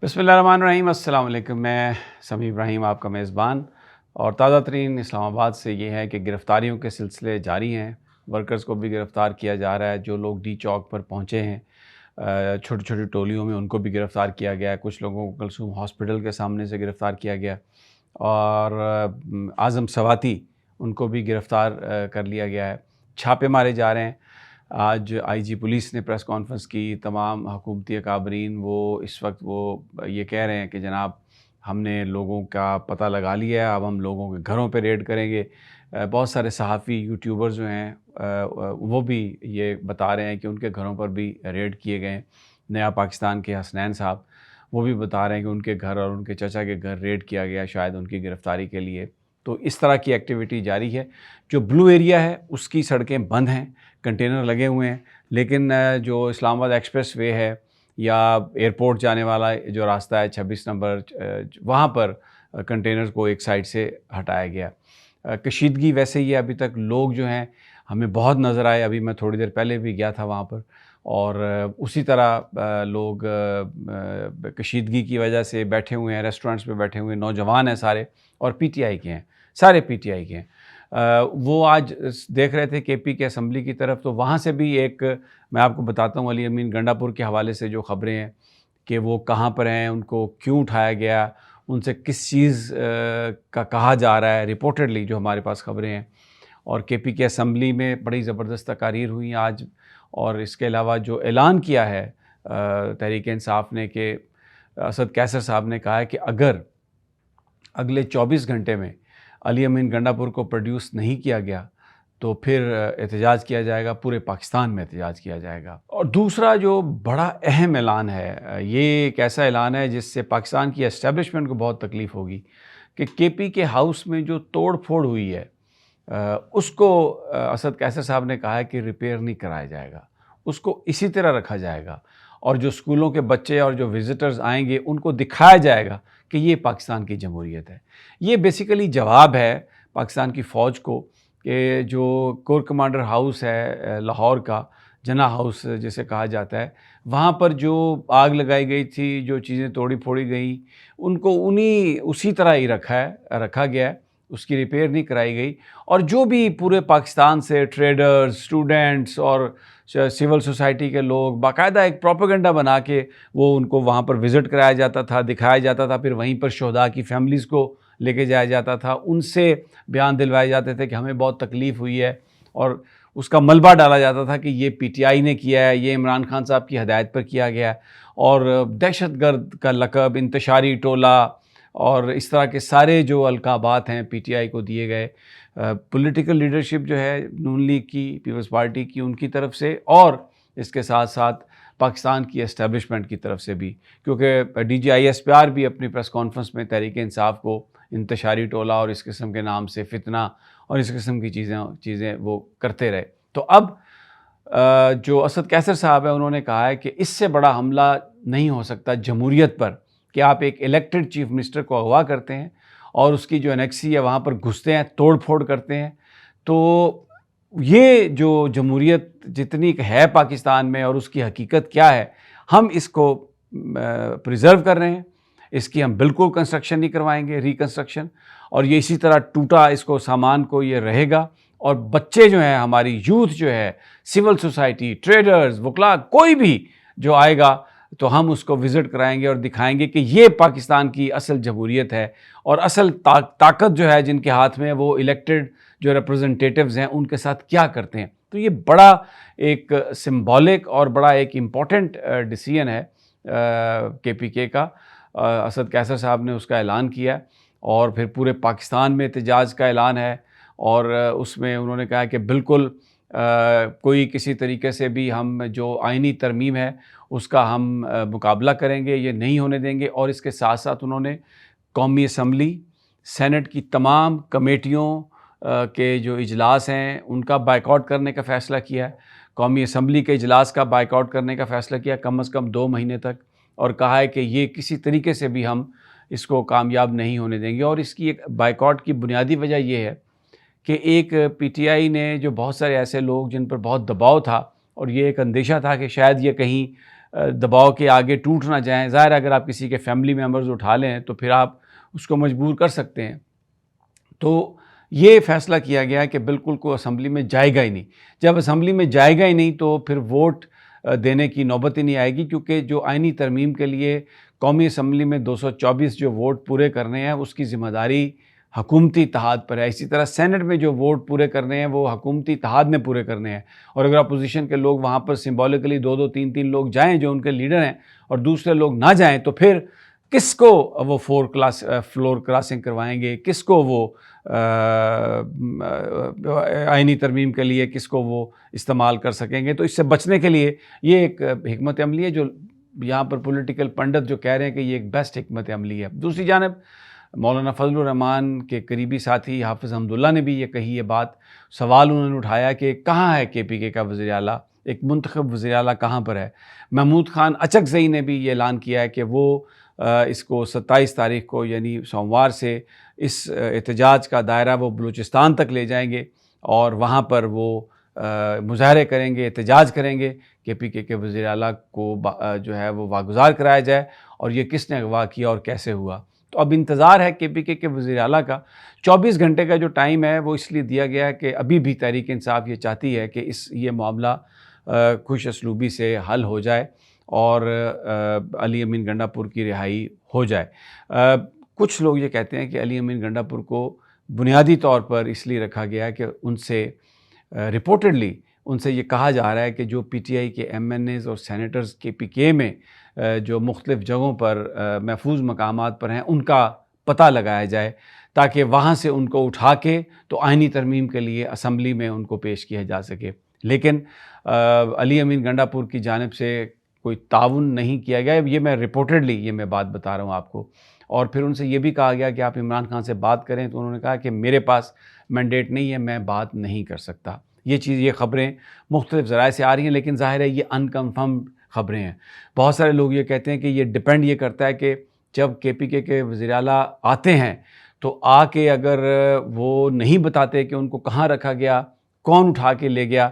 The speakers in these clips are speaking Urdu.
بسم اللہ الرحمن الرحیم۔ السلام علیکم، میں سمیع ابراہیم آپ کا میزبان، اور تازہ ترین اسلام آباد سے یہ ہے کہ گرفتاریوں کے سلسلے جاری ہیں۔ ورکرز کو بھی گرفتار کیا جا رہا ہے، جو لوگ ڈی چوک پر پہنچے ہیں چھوٹی چھوٹی ٹولیوں میں، ان کو بھی گرفتار کیا گیا ہے۔ کچھ لوگوں کو کلثوم ہاسپٹل کے سامنے سے گرفتار کیا گیا، اور اعظم سواتی ان کو بھی گرفتار کر لیا گیا ہے۔ چھاپے مارے جا رہے ہیں۔ آج آئی جی پولیس نے پریس کانفرنس کی، تمام حکومتی اکابرین وہ اس وقت یہ کہہ رہے ہیں کہ جناب ہم نے لوگوں کا پتہ لگا لیا ہے، اب ہم لوگوں کے گھروں پہ ریڈ کریں گے۔ بہت سارے صحافی یوٹیوبرز جو ہیں وہ بھی یہ بتا رہے ہیں کہ ان کے گھروں پر بھی ریڈ کیے گئے ہیں۔ نیا پاکستان کے حسنین صاحب وہ بھی بتا رہے ہیں کہ ان کے گھر اور ان کے چچا کے گھر ریڈ کیا گیا، شاید ان کی گرفتاری کے لیے۔ تو اس طرح کی ایکٹیویٹی جاری ہے۔ جو بلو ایریا ہے اس کی سڑکیں بند ہیں، کنٹینر لگے ہوئے ہیں، لیکن جو اسلام آباد ایکسپریس وے ہے یا ایئرپورٹ جانے والا جو راستہ ہے 26 نمبر، وہاں پر کنٹینرز کو ایک سائڈ سے ہٹایا گیا۔ کشیدگی ویسے ہی ہے، ابھی تک لوگ جو ہیں ہمیں بہت نظر آئے، ابھی میں تھوڑی دیر پہلے بھی گیا تھا وہاں پر، اور اسی طرح لوگ کشیدگی کی وجہ سے بیٹھے ہوئے ہیں، ریسٹورنٹس پہ بیٹھے ہوئے ہیں، نوجوان ہیں سارے، اور پی ٹی آئی کے ہیں، سارے پی ٹی آئی کے ہیں۔ وہ آج دیکھ رہے تھے کے پی کے اسمبلی کی طرف، تو وہاں سے بھی ایک میں آپ کو بتاتا ہوں، علی امین گنڈا پور کے حوالے سے جو خبریں ہیں کہ وہ کہاں پر ہیں، ان کو کیوں اٹھایا گیا، ان سے کس چیز کا کہا جا رہا ہے، رپورٹڈلی جو ہمارے پاس خبریں ہیں۔ اور کے پی کے اسمبلی میں بڑی زبردست تقاریر ہوئی آج، اور اس کے علاوہ جو اعلان کیا ہے تحریک انصاف نے کہ اسد قیصر صاحب نے کہا ہے کہ اگر اگلے 24 گھنٹے میں علی امین گنڈا پور کو پروڈیوس نہیں کیا گیا تو پھر احتجاج کیا جائے گا، پورے پاکستان میں احتجاج کیا جائے گا۔ اور دوسرا جو بڑا اہم اعلان ہے، یہ ایک ایسا اعلان ہے جس سے پاکستان کی اسٹیبلشمنٹ کو بہت تکلیف ہوگی، کہ کے پی کے ہاؤس میں جو توڑ پھوڑ ہوئی ہے اس کو اسد قیصر صاحب نے کہا ہے کہ ریپیئر نہیں کرایا جائے گا، اس کو اسی طرح رکھا جائے گا، اور جو اسکولوں کے بچے اور جو وزٹرز آئیں گے ان کو دکھایا جائے گا کہ یہ پاکستان کی جمہوریت ہے۔ یہ بیسیکلی جواب ہے پاکستان کی فوج کو کہ جو کور کمانڈر ہاؤس ہے لاہور کا، جناح ہاؤس جسے کہا جاتا ہے، وہاں پر جو آگ لگائی گئی تھی، جو چیزیں توڑی پھوڑی گئیں، ان کو اسی طرح ہی رکھا گیا ہے، اس کی ریپیئر نہیں کرائی گئی۔ اور جو بھی پورے پاکستان سے ٹریڈرز، اسٹوڈنٹس اور سول سوسائٹی کے لوگ باقاعدہ ایک پروپیگنڈا بنا کے وہ ان کو وہاں پر وزٹ کرایا جاتا تھا، دکھایا جاتا تھا، پھر وہیں پر شہداء کی فیملیز کو لے کے جایا جاتا تھا، ان سے بیان دلوائے جاتے تھے کہ ہمیں بہت تکلیف ہوئی ہے، اور اس کا ملبہ ڈالا جاتا تھا کہ یہ پی ٹی آئی نے کیا ہے، یہ عمران خان صاحب کی ہدایت پر کیا گیا ہے، اور دہشت گرد کا لقب، انتشاری ٹولہ، اور اس طرح کے سارے جو القابات ہیں پی ٹی آئی کو دیے گئے۔ پولیٹیکل لیڈرشپ جو ہے نون لیگ کی، پیپلز پارٹی کی، ان کی طرف سے، اور اس کے ساتھ ساتھ پاکستان کی اسٹیبلشمنٹ کی طرف سے بھی، کیونکہ D G I S P R بھی اپنی پریس کانفرنس میں تحریک انصاف کو انتشاری ٹولہ اور اس قسم کے نام سے فتنہ اور اس قسم کی چیزیں وہ کرتے رہے۔ تو اب جو اسد قیصر صاحب ہیں انہوں نے کہا ہے کہ اس سے بڑا حملہ نہیں ہو سکتا جمہوریت پر، کہ آپ ایک الیکٹڈ چیف منسٹر کو اغوا کرتے ہیں اور اس کی جو انیکسی ہے وہاں پر گھستے ہیں، توڑ پھوڑ کرتے ہیں۔ تو یہ جو جمہوریت جتنی ہے پاکستان میں اور اس کی حقیقت کیا ہے، ہم اس کو پریزرو کر رہے ہیں، اس کی ہم بالکل کنسٹرکشن نہیں کروائیں گے، ریکنسٹرکشن، اور یہ اسی طرح ٹوٹا اس کو سامان کو یہ رہے گا۔ اور بچے جو ہیں، ہماری یوتھ جو ہے، سول سوسائٹی، ٹریڈرز، وکلاء، کوئی بھی جو آئے گا تو ہم اس کو وزٹ کرائیں گے اور دکھائیں گے کہ یہ پاکستان کی اصل جمہوریت ہے، اور اصل طاقت جو ہے جن کے ہاتھ میں، وہ الیکٹڈ جو ریپرزنٹیٹیوز ہیں ان کے ساتھ کیا کرتے ہیں۔ تو یہ بڑا ایک سمبولک اور بڑا ایک امپورٹنٹ ڈیسیژن ہے کے پی کے کا۔ اسد قیصر صاحب نے اس کا اعلان کیا، اور پھر پورے پاکستان میں احتجاج کا اعلان ہے، اور اس میں انہوں نے کہا کہ بالکل کوئی کسی طریقے سے بھی ہم جو آئینی ترمیم ہے اس کا ہم مقابلہ کریں گے، یہ نہیں ہونے دیں گے۔ اور اس کے ساتھ ساتھ انہوں نے قومی اسمبلی، سینٹ کی تمام کمیٹیوں کے جو اجلاس ہیں ان کا بائیکاٹ کرنے کا فیصلہ کیا ہے، قومی اسمبلی کے اجلاس کا بائیکاٹ کرنے کا فیصلہ کیا کم از کم 2 مہینے تک، اور کہا ہے کہ یہ کسی طریقے سے بھی ہم اس کو کامیاب نہیں ہونے دیں گے۔ اور اس کی ایک بائیکاٹ کی بنیادی وجہ یہ ہے کہ ایک پی ٹی آئی نے جو بہت سارے ایسے لوگ جن پر بہت دباؤ تھا، اور یہ ایک اندیشہ تھا کہ شاید یہ کہیں دباؤ کے آگے ٹوٹ نہ جائیں. ظاہر ہے اگر آپ کسی کے فیملی ممبرز اٹھا لیں تو پھر آپ اس کو مجبور کر سکتے ہیں. تو یہ فیصلہ کیا گیا کہ بالکل کوئی اسمبلی میں جائے گا ہی نہیں. جب اسمبلی میں جائے گا ہی نہیں تو پھر ووٹ دینے کی نوبت ہی نہیں آئے گی, کیونکہ جو آئینی ترمیم کے لیے قومی اسمبلی میں 224 جو ووٹ پورے کرنے ہیں اس کی ذمہ داری حکومتی اتحاد پر ہے. اسی طرح سینٹ میں جو ووٹ پورے کرنے ہیں وہ حکومتی اتحاد میں پورے کرنے ہیں. اور اگر اپوزیشن کے لوگ وہاں پر سمبولیکلی 2 3 لوگ جائیں جو ان کے لیڈر ہیں اور دوسرے لوگ نہ جائیں تو پھر کس کو وہ فلور کراسنگ کروائیں گے, کس کو وہ آئینی ترمیم کے لیے کس کو وہ استعمال کر سکیں گے. تو اس سے بچنے کے لیے یہ ایک حکمت عملی ہے جو یہاں پر پولیٹیکل پنڈت جو کہہ رہے ہیں کہ یہ ایک بیسٹ حکمت عملی ہے. دوسری جانب مولانا فضل الرحمان کے قریبی ساتھی حافظ حمداللہ نے بھی یہ کہی یہ بات. سوال انہوں نے اٹھایا کہ کہاں ہے کے پی کے کا وزیر اعلیٰ, ایک منتخب وزیر اعلیٰ کہاں پر ہے. محمود خان اچکزئی نے بھی یہ اعلان کیا ہے کہ وہ اس کو 27 تاریخ کو یعنی سوموار سے اس احتجاج کا دائرہ وہ بلوچستان تک لے جائیں گے اور وہاں پر وہ مظاہرے کریں گے, احتجاج کریں گے کہ پی کے وزیر اعلیٰ کو جو ہے وہ واگزار کرایا جائے اور یہ کس نے اغوا کیا اور کیسے ہوا. تو اب انتظار ہے کہ پی کے وزیر اعلیٰ کا. 24 گھنٹے کا جو ٹائم ہے وہ اس لیے دیا گیا ہے کہ ابھی بھی تحریک انصاف یہ چاہتی ہے کہ یہ معاملہ خوش اسلوبی سے حل ہو جائے اور علی امین گنڈا پور کی رہائی ہو جائے. کچھ لوگ یہ کہتے ہیں کہ علی امین گنڈا پور کو بنیادی طور پر اس لیے رکھا گیا ہے کہ ان سے رپورٹڈلی ان سے یہ کہا جا رہا ہے کہ جو پی ٹی آئی کے ایم این ایز اور سینیٹرز کے پی کے میں جو مختلف جگہوں پر محفوظ مقامات پر ہیں ان کا پتہ لگایا جائے تاکہ وہاں سے ان کو اٹھا کے تو آئینی ترمیم کے لیے اسمبلی میں ان کو پیش کیا جا سکے. لیکن علی امین گنڈا پور کی جانب سے کوئی تعاون نہیں کیا گیا. یہ میں رپورٹڈلی یہ میں بات بتا رہا ہوں آپ کو. اور پھر ان سے یہ بھی کہا گیا کہ آپ عمران خان سے بات کریں تو انہوں نے کہا کہ میرے پاس مینڈیٹ نہیں ہے, میں بات نہیں کر سکتا. یہ خبریں مختلف ذرائع سے آ رہی ہیں لیکن ظاہر ہے یہ انکنفرمڈ خبریں ہیں. بہت سارے لوگ یہ کہتے ہیں کہ یہ ڈپینڈ یہ کرتا ہے کہ جب کے پی کے وزیر اعلیٰ آتے ہیں تو آ کے اگر وہ نہیں بتاتے کہ ان کو کہاں رکھا گیا, کون اٹھا کے لے گیا,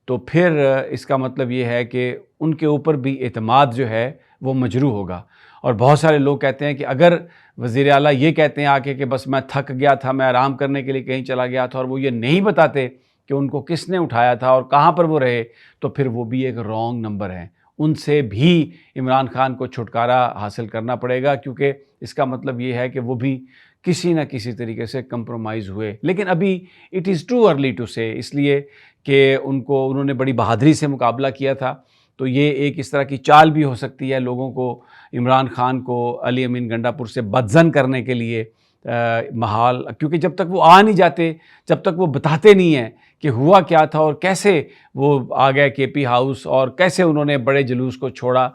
تو پھر اس کا مطلب یہ ہے کہ ان کے اوپر بھی اعتماد جو ہے وہ مجروح ہوگا. اور بہت سارے لوگ کہتے ہیں کہ اگر وزیر اعلیٰ یہ کہتے ہیں آ کے کہ بس میں تھک گیا تھا, میں آرام کرنے کے لیے کہیں چلا گیا تھا, اور وہ یہ نہیں بتاتے کہ ان کو کس نے اٹھایا تھا اور کہاں پر وہ رہے, تو پھر وہ بھی ایک رانگ نمبر ہے. ان سے بھی عمران خان کو چھٹکارا حاصل کرنا پڑے گا, کیونکہ اس کا مطلب یہ ہے کہ وہ بھی کسی نہ کسی طریقے سے کمپرومائز ہوئے. لیکن ابھی it is too early to say, اس لیے کہ انہوں نے بڑی بہادری سے مقابلہ کیا تھا. تو یہ ایک اس طرح کی چال بھی ہو سکتی ہے لوگوں کو عمران خان کو علی امین گنڈا پور سے بدظن کرنے کے لیے محال, کیونکہ جب تک وہ آ نہیں جاتے, جب تک وہ بتاتے نہیں ہیں کہ ہوا کیا تھا اور کیسے وہ آ گئے کے پی ہاؤس اور کیسے انہوں نے بڑے جلوس کو چھوڑا,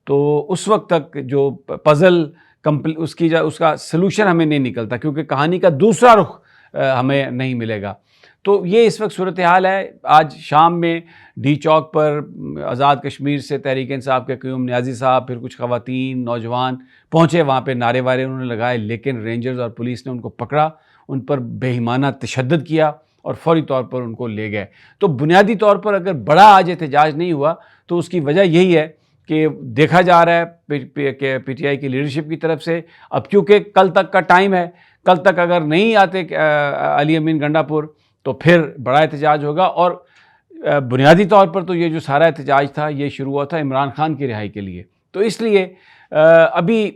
تو اس وقت تک جو پزل اس کا سلوشن ہمیں نہیں نکلتا, کیونکہ کہانی کا دوسرا رخ ہمیں نہیں ملے گا. تو یہ اس وقت صورتحال ہے. آج شام میں ڈی چوک پر آزاد کشمیر سے تحریک انصاف کے قیوم نیازی صاحب, پھر کچھ خواتین نوجوان پہنچے, وہاں پہ نعرے وارے انہوں نے لگائے, لیکن رینجرز اور پولیس نے ان کو پکڑا, ان پر بے ایمانہ تشدد کیا اور فوری طور پر ان کو لے گئے. تو بنیادی طور پر اگر بڑا آج احتجاج نہیں ہوا تو اس کی وجہ یہی ہے کہ دیکھا جا رہا ہے کہ پی ٹی آئی کی لیڈرشپ کی طرف سے اب کیونکہ کل تک کا ٹائم ہے, کل تک اگر نہیں آتے علی امین گنڈا پور تو پھر بڑا احتجاج ہوگا. اور بنیادی طور پر تو یہ جو سارا احتجاج تھا یہ شروع ہوا تھا عمران خان کی رہائی کے لیے. تو اس لیے ابھی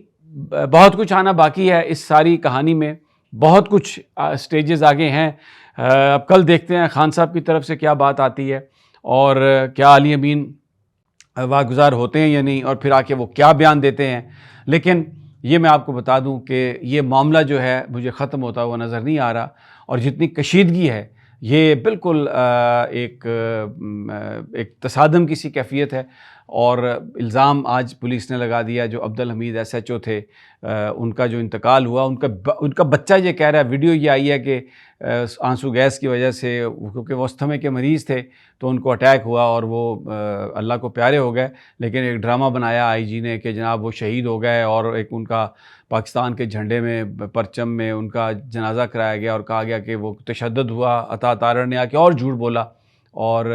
بہت کچھ آنا باقی ہے اس ساری کہانی میں, بہت کچھ سٹیجز آگے ہیں. اب کل دیکھتے ہیں خان صاحب کی طرف سے کیا بات آتی ہے اور کیا علی امین واگزار ہوتے ہیں یا نہیں, اور پھر آ کے وہ کیا بیان دیتے ہیں. لیکن یہ میں آپ کو بتا دوں کہ یہ معاملہ جو ہے مجھے ختم ہوتا ہوا نظر نہیں آ رہا, اور جتنی کشیدگی ہے یہ بالکل ایک تصادم کی سی کیفیت ہے. اور الزام آج پولیس نے لگا دیا, جو عبدالحمید ایس ایچ او تھے ان کا جو انتقال ہوا, ان کا بچہ یہ کہہ رہا ہے, ویڈیو یہ آئی ہے کہ آنسو گیس کی وجہ سے, کیونکہ وہ استھمے کے مریض تھے تو ان کو اٹیک ہوا اور وہ اللہ کو پیارے ہو گئے. لیکن ایک ڈرامہ بنایا آئی جی نے کہ جناب وہ شہید ہو گئے, اور ایک ان کا پاکستان کے جھنڈے میں پرچم میں ان کا جنازہ کرایا گیا اور کہا گیا کہ وہ تشدد ہوا. عطا تارڑ نے آ کے اور جھوٹ بولا, اور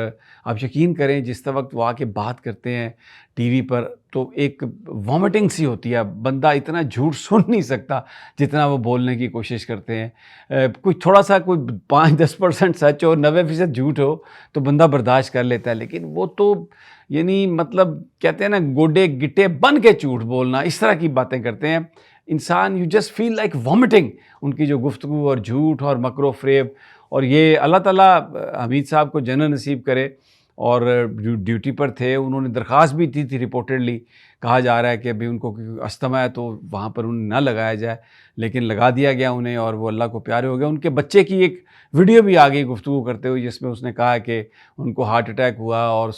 آپ یقین کریں جس وقت وہ آ کے بات کرتے ہیں ٹی وی پر تو ایک وامٹنگ سی ہوتی ہے، بندہ اتنا جھوٹ سن نہیں سکتا جتنا وہ بولنے کی کوشش کرتے ہیں۔ کوئی تھوڑا سا کوئی 5-10% سچ ہو، 90% جھوٹ ہو تو بندہ برداشت کر لیتا ہے، لیکن وہ تو یعنی مطلب کہتے ہیں نا گوڈے گٹے بن کے جھوٹ بولنا، اس طرح کی باتیں کرتے ہیں انسان، you just feel like vomiting ان کی جو گفتگو اور جھوٹ اور مکر و فریب۔ اور یہ اللہ تعالیٰ حمید صاحب کو جنت نصیب کرے، اور ڈیوٹی پر تھے، انہوں نے درخواست بھی دی تھی، رپورٹڈلی کہا جا رہا ہے کہ ابھی ان کو استھما ہے تو وہاں پر انہیں نہ لگایا جائے، لیکن لگا دیا گیا انہیں اور وہ اللہ کو پیارے ہو گئے۔ ان کے بچے کی ایک ویڈیو بھی آ گئی گفتگو کرتے ہوئے جس میں اس نے کہا کہ ان کو ہارٹ اٹیک ہوا اور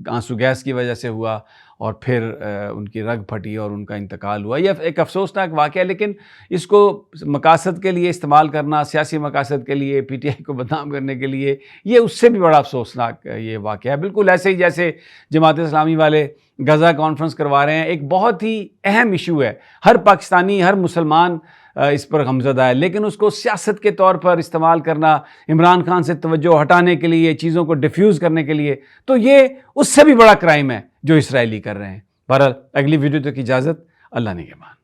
آنسو گیس کی وجہ سے ہوا، اور پھر ان کی رگ پھٹی اور ان کا انتقال ہوا۔ یہ ایک افسوسناک واقعہ ہے، لیکن اس کو مقاصد کے لیے استعمال کرنا، سیاسی مقاصد کے لیے، پی ٹی آئی کو بدنام کرنے کے لیے، یہ اس سے بھی بڑا افسوسناک یہ واقعہ ہے۔ بالکل ایسے ہی جیسے جماعت اسلامی والے غزہ کانفرنس کروا رہے ہیں، ایک بہت ہی اہم ایشو ہے، ہر پاکستانی، ہر مسلمان اس پر غمزدہ ہے، لیکن اس کو سیاست کے طور پر استعمال کرنا، عمران خان سے توجہ ہٹانے کے لیے، چیزوں کو ڈیفیوز کرنے کے لیے، تو یہ اس سے بھی بڑا کرائم ہے جو اسرائیلی کر رہے ہیں۔ بہرحال اگلی ویڈیو تک اجازت، اللہ نگہبان۔